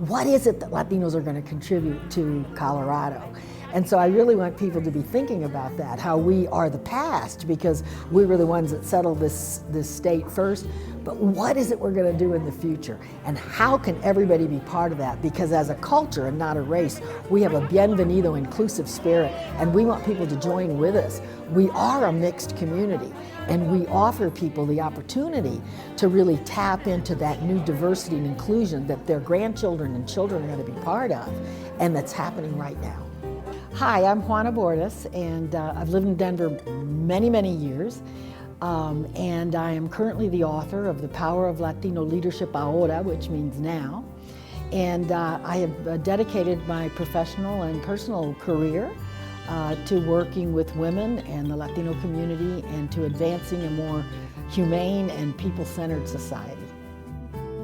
what is it that Latinos are going to contribute to Colorado? And so I really want people to be thinking about that, how we are the past, because we were the ones that settled this state first, but what is it we're going to do in the future? And how can everybody be part of that? Because as a culture and not a race, we have a bienvenido, inclusive spirit, and we want people to join with us. We are a mixed community, and we offer people the opportunity to really tap into that new diversity and inclusion that their grandchildren and children are going to be part of, and that's happening right now. Hi, I'm Juana Bordas, and I've lived in Denver many, many years. And I am currently the author of The Power of Latino Leadership Ahora, which means now. And I have dedicated my professional and personal career to working with women and the Latino community and to advancing a more humane and people-centered society.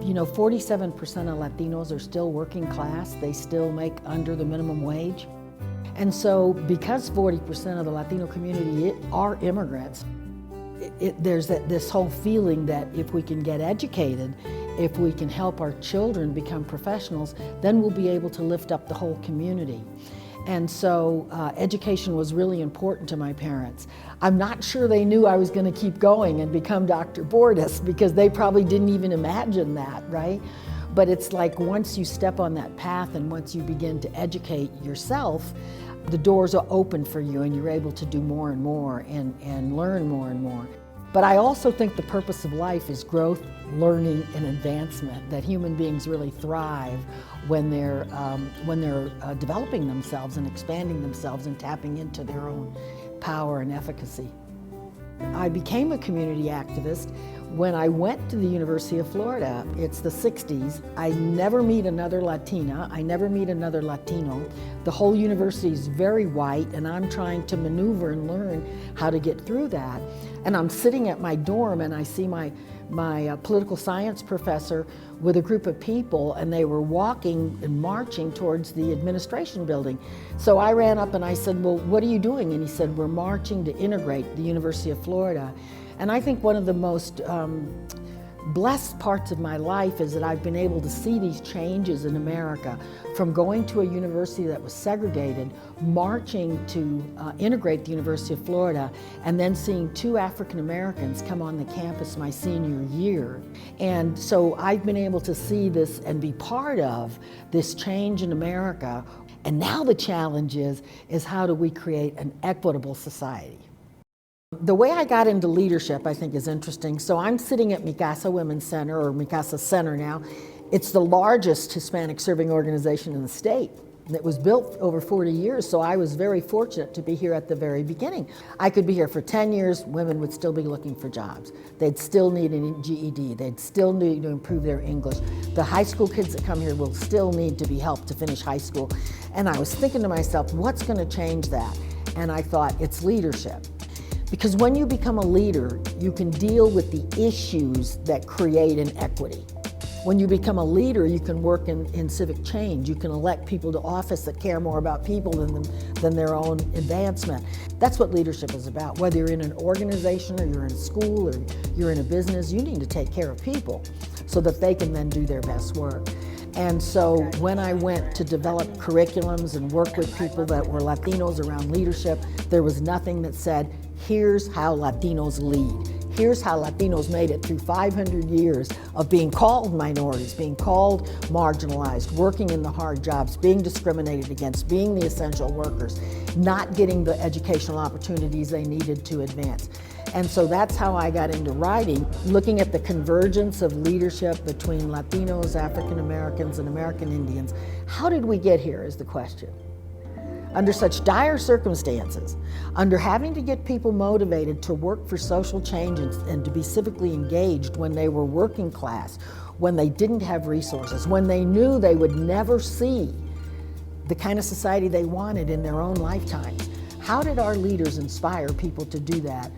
You know, 47% of Latinos are still working class. They still make under the minimum wage. And so because 40% of the Latino community are immigrants, there's this whole feeling that if we can get educated, if we can help our children become professionals, then we'll be able to lift up the whole community. And so education was really important to my parents. I'm not sure they knew I was going to keep going and become Dr. Bordas, because they probably didn't even imagine that, right? But it's like once you step on that path and once you begin to educate yourself, the doors are open for you and you're able to do more and more and learn more and more. But I also think the purpose of life is growth, learning, and advancement, that human beings really thrive when they're developing themselves and expanding themselves and tapping into their own power and efficacy. I became a community activist when I went to the University of Florida. It's the 60s. I never meet another Latina. I never meet another Latino. The whole university is very white, and I'm trying to maneuver and learn how to get through that. And I'm sitting at my dorm, and I see my political science professor with a group of people, and they were walking and marching towards the administration building. So I ran up and I said, well, what are you doing? And he said, we're marching to integrate the University of Florida. And I think one of the most blessed parts of my life is that I've been able to see these changes in America, from going to a university that was segregated, marching to integrate the University of Florida, and then seeing 2 African Americans come on the campus my senior year. And so I've been able to see this and be part of this change in America. And now the challenge is how do we create an equitable society? The way I got into leadership, I think, is interesting. So I'm sitting at Mi Casa Women's Center, or Mi Casa Center now. It's the largest Hispanic serving organization in the state. It was built over 40 years, so I was very fortunate to be here at the very beginning. I could be here for 10 years, women would still be looking for jobs. They'd still need a GED, they'd still need to improve their English. The high school kids that come here will still need to be helped to finish high school. And I was thinking to myself, what's going to change that? And I thought, it's leadership. Because when you become a leader, you can deal with the issues that create inequity. When you become a leader, you can work in civic change. You can elect people to office that care more about people than their own advancement. That's what leadership is about. Whether you're in an organization, or you're in school, or you're in a business, you need to take care of people so that they can then do their best work. And so when I went to develop curriculums and work with people that were Latinos around leadership, there was nothing that said, here's how Latinos lead. Here's how Latinos made it through 500 years of being called minorities, being called marginalized, working in the hard jobs, being discriminated against, being the essential workers, not getting the educational opportunities they needed to advance. And so that's how I got into writing, looking at the convergence of leadership between Latinos, African Americans, and American Indians. How did we get here is the question. Under such dire circumstances, under having to get people motivated to work for social change and to be civically engaged when they were working class, when they didn't have resources, when they knew they would never see the kind of society they wanted in their own lifetimes, how did our leaders inspire people to do that?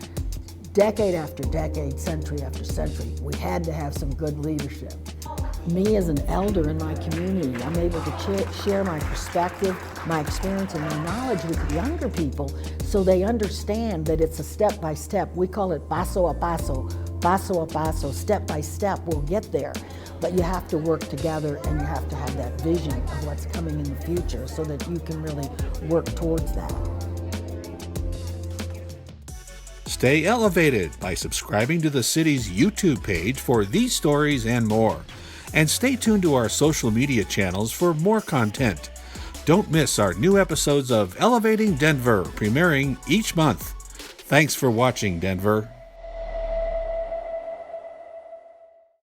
Decade after decade, century after century, we had to have some good leadership. Me as an elder in my community, I'm able to share my perspective, my experience, and my knowledge with the younger people so they understand that it's a step by step. We call it paso a paso, paso a paso, step by step, we'll get there. But you have to work together and you have to have that vision of what's coming in the future so that you can really work towards that. Stay elevated by subscribing to the city's YouTube page for these stories and more. And stay tuned to our social media channels for more content. Don't miss our new episodes of Elevating Denver, premiering each month. Thanks for watching, Denver.